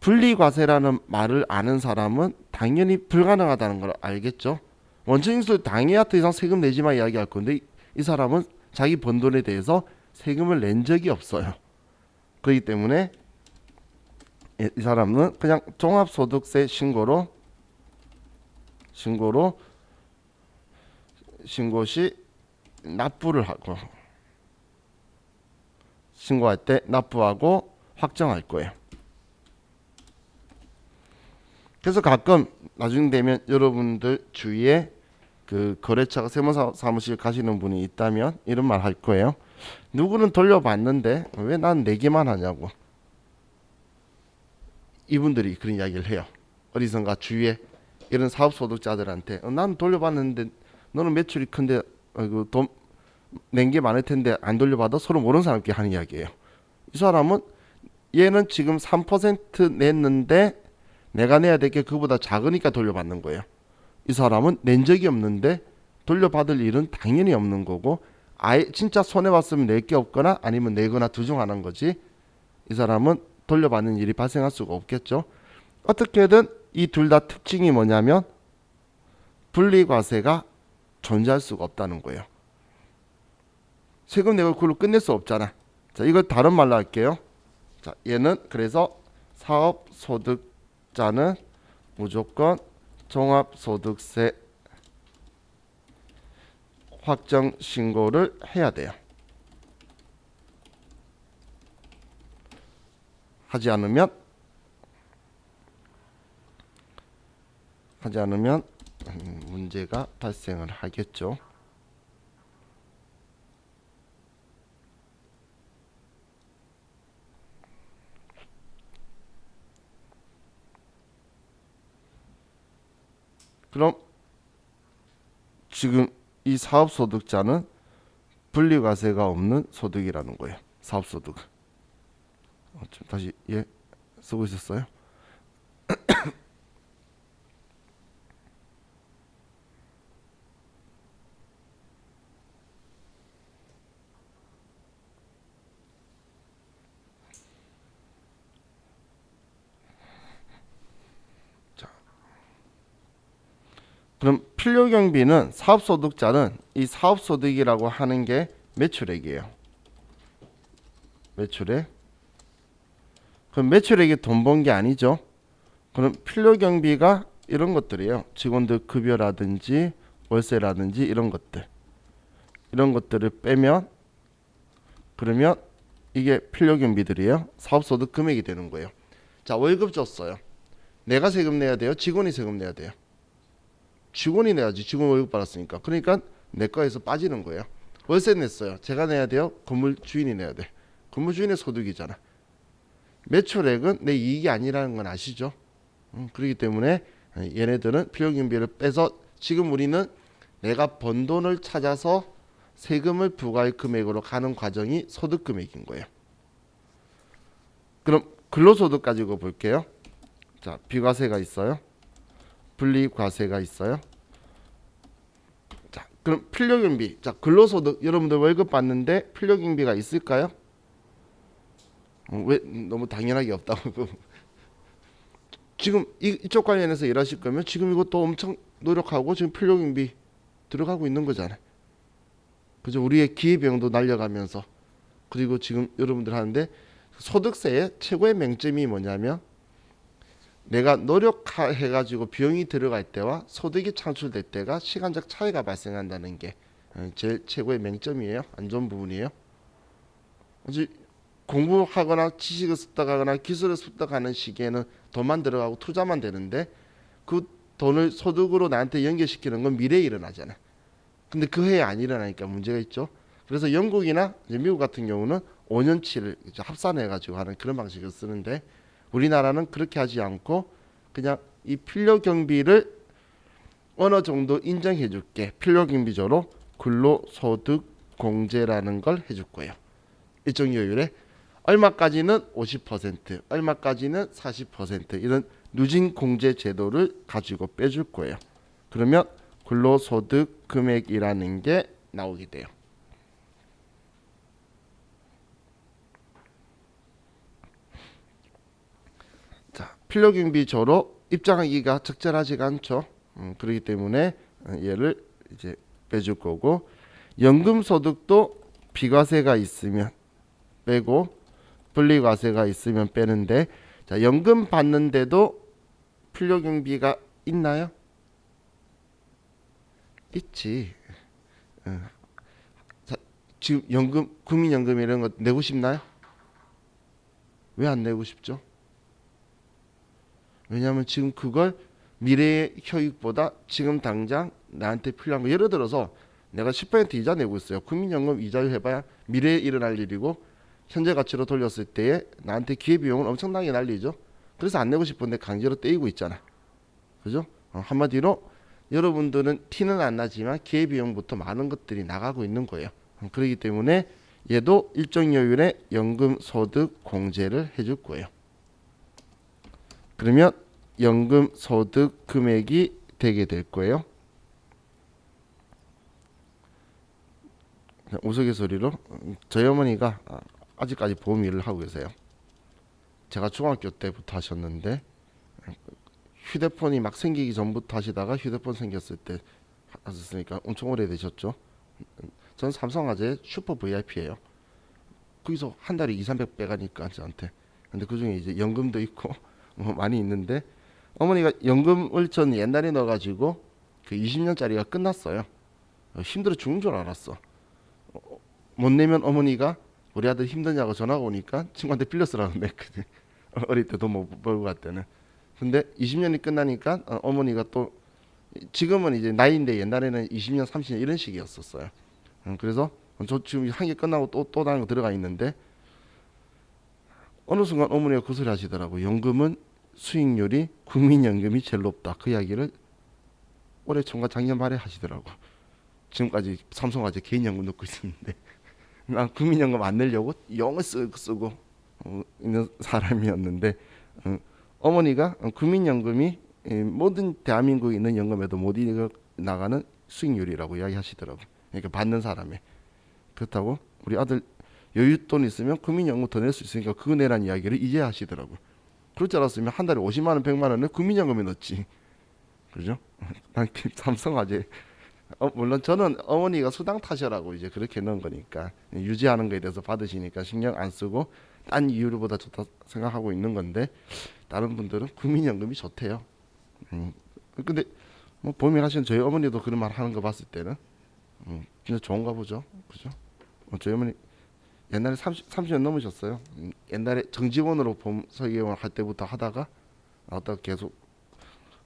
분리과세라는 말을 아는 사람은 당연히 불가능하다는 걸 알겠죠. 원천징수 당해야 더 이상 세금 내지 마 이야기할 건데 이 사람은 자기 번 돈에 대해서 세금을 낸 적이 없어요. 그렇기 때문에 이 사람은 그냥 종합소득세 신고 시 납부를 하고 신고할 때 납부하고 확정할 거예요. 그래서 가끔 나중 되면 여러분들 주위에 그 거래처가 세무사무실 가시는 분이 있다면 이런 말 할 거예요. 누구는 돌려받는데 왜 난 내기만 하냐고. 이분들이 그런 이야기를 해요. 어디선가 주위에 이런 사업소득자들한테 난 돌려받는데 너는 매출이 큰데 돈 낸 게 많을 텐데 안 돌려받아? 서로 모르는 사람끼리 하는 이야기예요. 이 사람은 얘는 지금 3% 냈는데 내가 내야 될 게 그보다 작으니까 돌려받는 거예요. 이 사람은 낸 적이 없는데 돌려받을 일은 당연히 없는 거고 아예 진짜 손해봤으면 낼 게 없거나 아니면 내거나 둘 중 하나인 거지 이 사람은 돌려받는 일이 발생할 수가 없겠죠. 어떻게든 이 둘 다 특징이 뭐냐면 분리과세가 존재할 수가 없다는 거예요. 세금 내고 그걸로 끝낼 수 없잖아. 자, 이걸 다른 말로 할게요. 자, 얘는 그래서 사업소득자는 무조건 종합소득세 확정 신고를 해야 돼요. 하지 않으면 문제가 발생을 하겠죠. 그럼 지금 이 사업소득자는 분리과세가 없는 소득이라는 거예요. 사업소득. 좀 다시 쓰고 있었어요. 자, 그럼 필요경비는 사업소득자는 이 사업소득이라고 하는 게 매출액이에요. 매출액. 그럼 매출액이 돈 번 게 아니죠. 그럼 필요경비가 이런 것들이에요. 직원들 급여라든지 월세라든지 이런 것들을 빼면 그러면 이게 필요경비들이에요. 사업소득 금액이 되는 거예요. 자, 월급 줬어요. 내가 세금 내야 돼요? 직원이 세금 내야 돼요? 직원이 내야지. 직원 월급 받았으니까. 그러니까 내 거에서 빠지는 거예요. 월세 냈어요. 제가 내야 돼요? 건물 주인이 내야 돼. 건물 주인의 소득이잖아. 매출액은 내 이익이 아니라는 건 아시죠? 그렇기 때문에 얘네들은 필요경비를 빼서 지금 우리는 내가 번 돈을 찾아서 세금을 부과할 금액으로 가는 과정이 소득금액인 거예요. 그럼 근로소득 가지고 볼게요. 자, 비과세가 있어요. 분리과세가 있어요. 자, 그럼 필요경비. 자, 근로소득 여러분들 월급 받는데 필요경비가 있을까요? 왜 너무 당연하게 없다고. 지금 이쪽 관련해서 일하실 거면 지금 이것도 엄청 노력하고 지금 필요경비 들어가고 있는 거잖아요. 그죠? 우리의 기회비용도 날려가면서 그리고 지금 여러분들 하는데 소득세의 최고의 맹점이 뭐냐면 내가 노력해가지고 비용이 들어갈 때와 소득이 창출될 때가 시간적 차이가 발생한다는 게 제일 최고의 맹점이에요. 안 좋은 부분이에요. 공부하거나 지식을 습득하거나 기술을 습득하는 시기에는 돈만 들어가고 투자만 되는데 그 돈을 소득으로 나한테 연결시키는 건 미래에 일어나잖아요. 근데 그 해에 안 일어나니까 문제가 있죠. 그래서 영국이나 미국 같은 경우는 5년치를 합산해가지고 하는 그런 방식을 쓰는데 우리나라는 그렇게 하지 않고 그냥 이 필요경비를 어느 정도 인정해줄게. 필요경비조로 근로소득공제라는 걸 해줄 거예요. 일정 요율에 얼마까지는 50%, 얼마까지는 40% 이런 누진공제 제도를 가지고 빼줄 거예요. 그러면 근로소득 금액이라는 게 나오게 돼요. 자, 필요경비조로 입장하기가 적절하지가 않죠. 그렇기 때문에 얘를 이제 빼줄 거고, 연금소득도 비과세가 있으면 빼고 분리과세가 있으면 빼는데, 자, 연금 받는데도 필요경비가 있나요? 있지. 자, 지금 연금, 국민연금 이런 거 내고 싶나요? 왜 안 내고 싶죠? 왜냐하면 지금 그걸 미래의 효익보다 지금 당장 나한테 필요한 거, 예를 들어서 내가 10% 이자 내고 있어요. 국민연금 이자율 해봐야 미래에 일어날 일이고 현재 가치로 돌렸을 때에 나한테 기회비용은 엄청나게 날리죠. 그래서 안 내고 싶은데 강제로 떼이고 있잖아. 그죠? 한마디로 여러분들은 티는 안 나지만 기회비용부터 많은 것들이 나가고 있는 거예요. 그렇기 때문에 얘도 일정 여율의 연금소득 공제를 해줄 거예요. 그러면 연금소득 금액이 되게 될 거예요. 우스갯소리로 저희 어머니가 아직까지 보험 일을 하고 계세요. 제가 중학교 때부터 하셨는데 휴대폰이 막 생기기 전부터 하시다가 휴대폰 생겼을 때 하셨으니까 엄청 오래되셨죠. 저는 삼성화재 슈퍼 VIP예요. 거기서 한 달에 200~300 빼가니까 저한테. 근데 그중에 이제 연금도 있고 뭐 많이 있는데, 어머니가 연금을 전 옛날에 넣어가지고 그 20년짜리가 끝났어요. 힘들어 죽는 줄 알았어. 못 내면 어머니가 우리 아들 힘드냐고 전화가 오니까 친구한테 빌려쓰라고 냈거든. 어릴 때 돈 못 벌고 갈 때는. 근데 20년이 끝나니까 어머니가 또, 지금은 이제 나이인데 옛날에는 20년 30년 이런 식이었었어요. 그래서 저 지금 한 개 끝나고 또 다른 거 들어가 있는데, 어느 순간 어머니가 그 소리 하시더라고. 연금은 수익률이 국민연금이 제일 높다. 그 이야기를 올해 총과 작년 말에 하시더라고. 지금까지 삼성화재 개인연금 넣고 있었는데 난 국민연금 안 내려고 영을 쓰고 있는 사람이었는데, 어머니가 국민연금이 모든 대한민국에 있는 연금에도 못 이겨 나가는 수익률이라고 이야기하시더라고. 그러니까 받는 사람의. 그렇다고 우리 아들 여윳돈 있으면 국민연금 더 낼 수 있으니까 그거 내라는 이야기를 이제 하시더라고. 그렇지 않았으면 한 달에 50만 원, 100만 원을 국민연금에 넣지. 그죠? 난 삼성화재. 물론 저는 어머니가 수당 타셔라고 이제 그렇게 넣은 거니까, 유지하는 거에 대해서 받으시니까 신경 안 쓰고 딴 이유보다 좋다 생각하고 있는 건데, 다른 분들은 국민연금이 좋대요. 근데 뭐 보면하시는 저희 어머니도 그런 말 하는 거 봤을 때는 진짜 좋은가 보죠. 그죠? 저희 어머니 옛날에 30년 넘으셨어요. 옛날에 정직원으로 보험 설계원 할 때부터 하다가 계속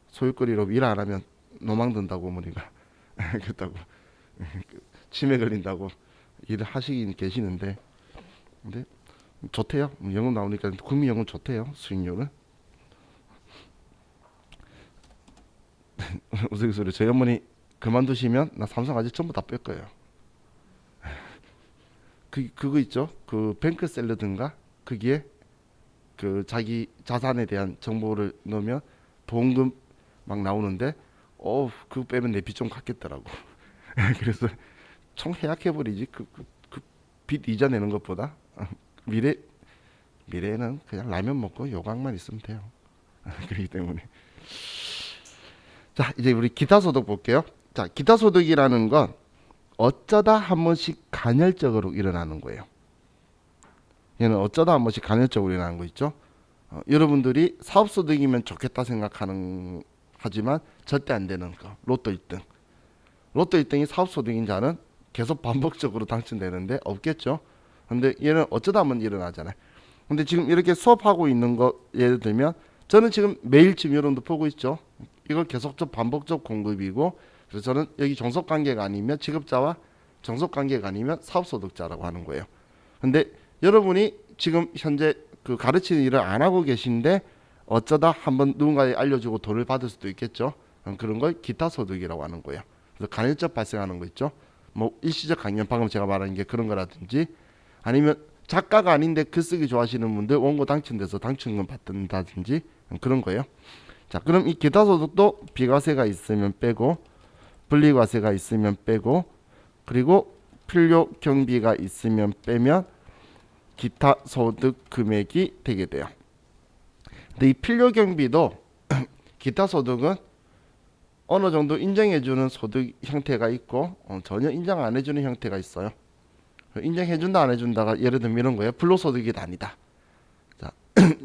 소유거리로 일 안 하면 노망 든다고 어머니가 그랬다고 치매 걸린다고 일을 하시긴 계시는데, 근데 좋대요. 연금 나오니까 국민연금 좋대요. 수익률은. 우스갯소리, 저희 어머니 그만두시면 나 삼성화재 전부 다 뺄 거예요. 그거 있죠. 그 뱅크샐러드인가? 거기에 그 자기 자산에 대한 정보를 넣으면 보험금 막 나오는데, 그거 빼면 내 빚 좀 갚겠더라고. 그래서 해약해버리지. 그 빚 이자 내는 것보다 미래에는 그냥 라면 먹고 요강만 있으면 돼요. 그렇기 때문에. 자, 이제 우리 기타소득 볼게요. 자, 기타소득이라는 건 어쩌다 한 번씩 간헐적으로 일어나는 거예요. 얘는 어쩌다 한 번씩 간헐적으로 일어나는 거 있죠. 여러분들이 사업소득이면 좋겠다 생각하는 하지만 절대 안 되는 거. 로또 1등. 로또 1등이 사업소득인 자는 계속 반복적으로 당첨되는데 없겠죠. 근데 얘는 어쩌다 한번 일어나잖아요. 근데 지금 이렇게 수업하고 있는 거 예를 들면, 저는 지금 매일쯤 여러분도 보고 있죠. 이걸 계속적 반복적 공급이고, 그래서 저는 여기 종속관계가 아니면 직업자와 종속관계가 아니면 사업소득자라고 하는 거예요. 근데 여러분이 지금 현재 그 가르치는 일을 안 하고 계신데 어쩌다 한번 누군가에 알려주고 돈을 받을 수도 있겠죠. 그런 걸 기타소득이라고 하는 거예요. 그래서 간헐적 발생하는 거 있죠. 뭐 일시적 강연, 방금 제가 말한 게 그런 거라든지, 아니면 작가가 아닌데 글쓰기 좋아하시는 분들 원고 당첨돼서 당첨금 받는다든지 그런 거예요. 자, 그럼 이 기타소득도 비과세가 있으면 빼고 분리과세가 있으면 빼고, 그리고 필요 경비가 있으면 빼면 기타 소득 금액이 되게 돼요. 근데 이 필요경비도 기타 소득은 어느 정도 인정해주는 소득 형태가 있고 전혀 인정 안 해주는 형태가 있어요. 인정해준다 안 해준다가 예를 들면 이런 거예요. 불로소득이 아니다. 자,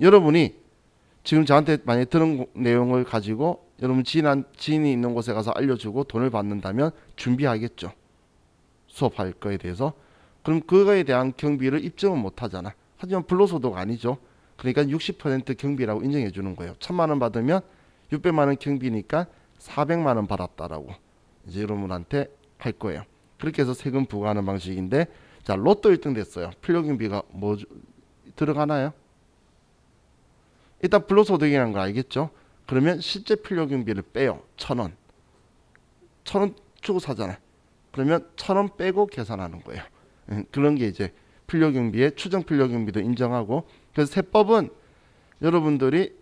여러분이 지금 저한테 만약에 들은 내용을 가지고 여러분 지인이 있는 곳에 가서 알려주고 돈을 받는다면 준비하겠죠. 수업할 거에 대해서. 그럼 그거에 대한 경비를 입증은 못 하잖아. 하지만 불로소득 아니죠. 그러니까 60% 경비라고 인정해 주는 거예요. 1,000만 원 받으면 600만 원 경비니까 400만 원 받았다라고 이제 여러분한테 할 거예요. 그렇게 해서 세금 부과하는 방식인데, 자, 로또 1등 됐어요. 필요경비가 뭐 들어가나요? 일단 불로소득이라는 걸 알겠죠? 그러면 실제 필요경비를 빼요. 1,000원. 1,000원 주고 사잖아요. 그러면 1,000원 빼고 계산하는 거예요. 그런 게 이제 필요경비의 추정 필요경비도 인정하고. 그래서 세법은 여러분들이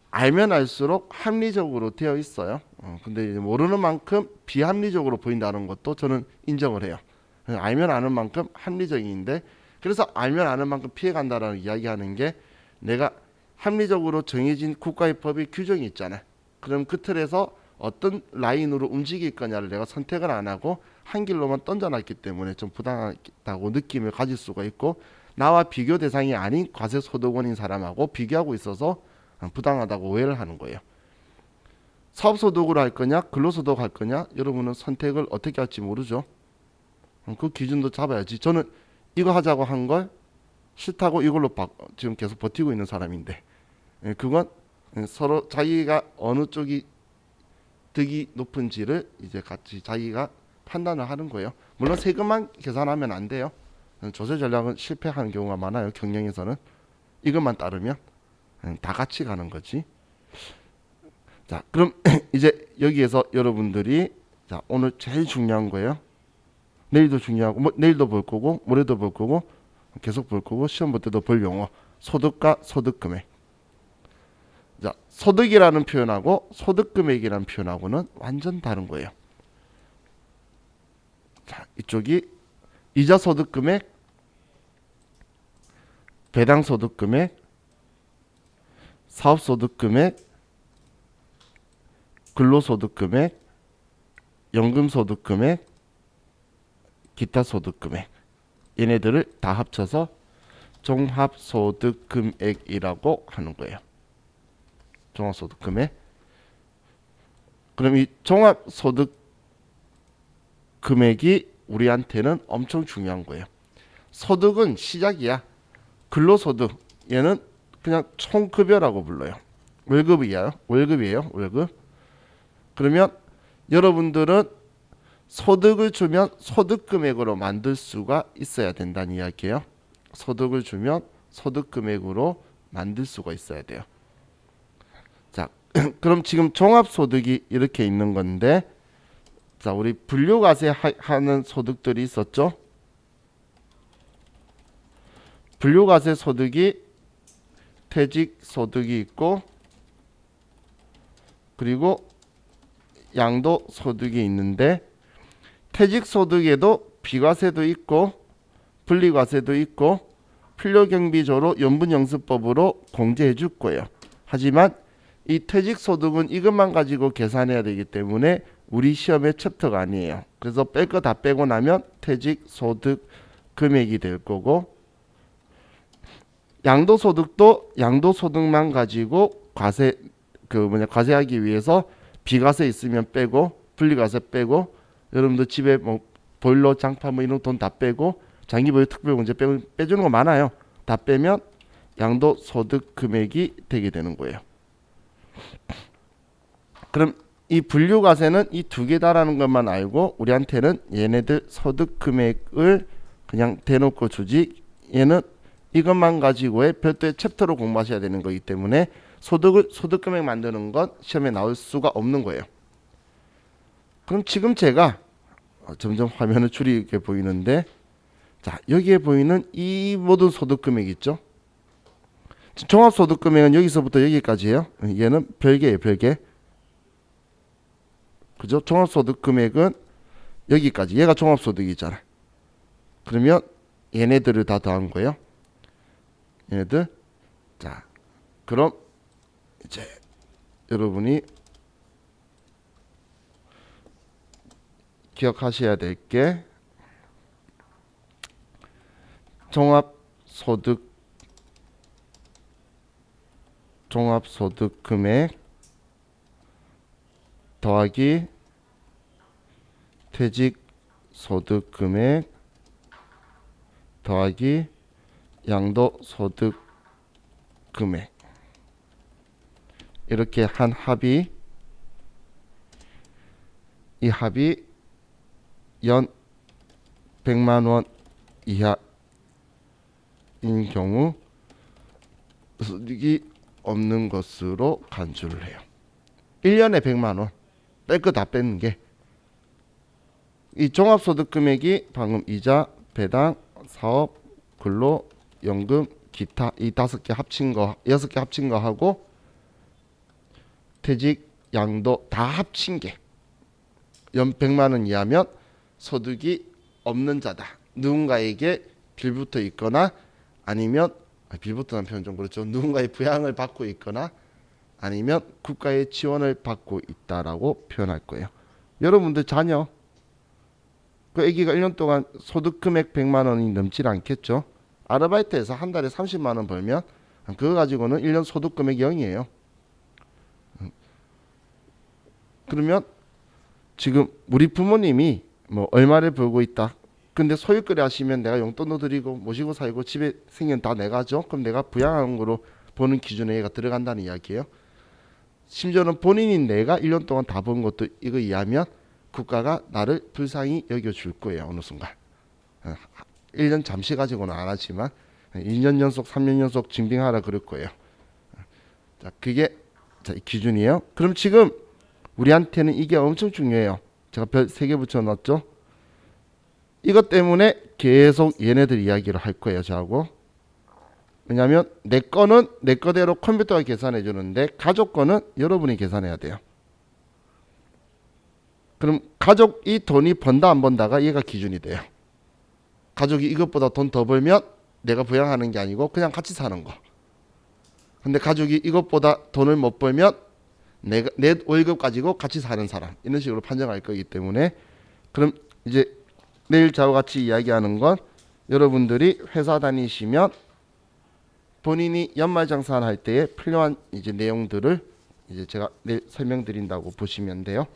알면 알수록 합리적으로 되어 있어요. 근데 이제 모르는 만큼 비합리적으로 보인다는 것도 저는 인정을 해요. 알면 아는 만큼 합리적인데, 그래서 알면 아는 만큼 피해간다라는 이야기하는 게, 내가 합리적으로 정해진 국가의 법의 규정이 있잖아요. 그럼 그 틀에서 어떤 라인으로 움직일 거냐를 내가 선택을 안 하고 한 길로만 던져놨기 때문에 좀 부당하다고 느낌을 가질 수가 있고, 나와 비교 대상이 아닌 과세소득원인 사람하고 비교하고 있어서 부당하다고 오해를 하는 거예요. 사업소득으로 할 거냐 근로소득 할 거냐, 여러분은 선택을 어떻게 할지 모르죠. 그 기준도 잡아야지. 저는 이거 하자고 한 걸 싫다고 이걸로 지금 계속 버티고 있는 사람인데, 그건 서로 자기가 어느 쪽이 득이 높은지를 이제 같이 자기가 판단을 하는 거예요. 물론 세금만 계산하면 안 돼요. 조세 전략은 실패하는 경우가 많아요. 경영에서는 이것만 따르면 다 같이 가는 거지. 자, 그럼 이제 여기에서 여러분들이, 자, 오늘 제일 중요한 거예요. 내일도 중요하고, 내일도 볼 거고, 모레도 볼 거고, 계속 볼 거고, 시험 볼 때도 볼 용어. 소득과 소득금액. 자, 소득이라는 표현하고 소득금액이라는 표현하고는 완전 다른 거예요. 자, 이쪽이 이자소득금액, 배당소득금액, 사업소득금액, 근로소득금액, 연금소득금액, 기타소득금액, 얘네들을 다 합쳐서 종합소득금액이라고 하는 거예요. 종합소득금액. 그럼 이 종합소득금액이 우리한테는 엄청 중요한 거예요. 소득은 시작이야. 근로소득, 얘는 그냥 총급여라고 불러요. 월급이에요. 월급. 그러면 여러분들은 소득을 주면 소득금액으로 만들 수가 있어야 된다는 이야기예요. 소득을 주면 소득금액으로 만들 수가 있어야 돼요. 자, 그럼 지금 종합소득이 이렇게 있는 건데, 자, 우리 분류과세 하는 소득들이 있었죠. 분류과세 소득이 퇴직소득이 있고, 그리고 양도소득이 있는데, 퇴직소득에도 비과세도 있고 분리과세도 있고 필요경비조로 연분영수법으로 공제해 줄 거예요. 하지만 이 퇴직소득은 이것만 가지고 계산해야 되기 때문에 우리 시험의 챕터가 아니에요. 그래서 뺄 거 다 빼고 나면 퇴직소득 금액이 될 거고, 양도소득도 양도소득만 가지고 과세하기 위해서 비과세 있으면 빼고 분리과세 빼고, 여러분들 집에 뭐 보일러 장판 뭐 이런 돈 다 빼고 장기보유 특별공제 빼주는 거 많아요. 다 빼면 양도소득 금액이 되게 되는 거예요. 그럼 이 분류과세는 이 두 개다라는 것만 알고 우리한테는 얘네들 소득 금액을 그냥 대놓고 주지, 얘는 이것만 가지고의 별도의 챕터로 공부하셔야 되는 거기 때문에 소득 금액 만드는 건 시험에 나올 수가 없는 거예요. 그럼 지금 제가 점점 화면을 줄이게 보이는데, 자, 여기에 보이는 이 모든 소득 금액 있죠. 종합소득 금액은 여기서부터 여기까지예요. 얘는 별개예요. 별개. 그죠? 종합소득 금액은 여기까지. 얘가 종합소득이잖아. 그러면 얘네들을 다 더한 거예요. 얘네들. 자, 그럼 이제 여러분이 기억하셔야 될 게 종합소득 금액 더하기 퇴직소득 금액 더하기 양도소득 금액, 이렇게 한 합이, 이 합이 연 100만 원 이하인 경우 소득이 없는 것으로 간주를 해요. 1년에 100만 원 뺄 거 다 뺏는 게, 이 종합소득 금액이 방금 이자, 배당, 사업, 근로, 연금, 기타 이 5개 합친 거, 6개 합친 거 하고 퇴직, 양도 다 합친 게 연 100만 원 이하면 소득이 없는 자다. 누군가에게 빌붙어 있거나 아니면 빌붙어는 표현 좀 그렇죠. 누군가의 부양을 받고 있거나 아니면 국가의 지원을 받고 있다라고 표현할 거예요. 여러분들 자녀 그 아기가 1년 동안 소득 금액 100만 원이 넘지 않겠죠. 아르바이트에서 한 달에 30만 원 벌면 그거 가지고는 1년 소득 금액이 0이에요. 그러면 지금 우리 부모님이 뭐 얼마를 벌고 있다. 근데 소유거래 하시면 내가 용돈도 드리고 모시고 살고 집에 생긴 다 내가 줘. 그럼 내가 부양한 거로 보는 기준에 얘가 들어간다는 이야기예요. 심지어는 본인이 내가 1년 동안 다 번 것도 이거 이해하면 국가가 나를 불쌍히 여겨줄 거예요. 어느 순간. 1년 잠시 가지고는 안 하지만 2년 연속 3년 연속 증빙하라 그럴 거예요. 자, 그게 자, 기준이에요. 그럼 지금 우리한테는 이게 엄청 중요해요. 제가 별 3개 붙여놨죠. 이것 때문에 계속 얘네들 이야기를 할 거예요. 저하고. 왜냐하면 내 거는 내 거대로 컴퓨터가 계산해 주는데 가족 거는 여러분이 계산해야 돼요. 그럼 가족이 돈이 번다 안 번다가 얘가 기준이 돼요. 가족이 이것보다 돈 더 벌면 내가 부양하는 게 아니고 그냥 같이 사는 거. 근데 가족이 이것보다 돈을 못 벌면 내가 내 월급 가지고 같이 사는 사람, 이런 식으로 판정할 거기 때문에, 그럼 이제 내일 저와 같이 이야기하는 건 여러분들이 회사 다니시면 본인이 연말정산할 때에 필요한 이제 내용들을 이제 제가 내일 설명드린다고 보시면 돼요.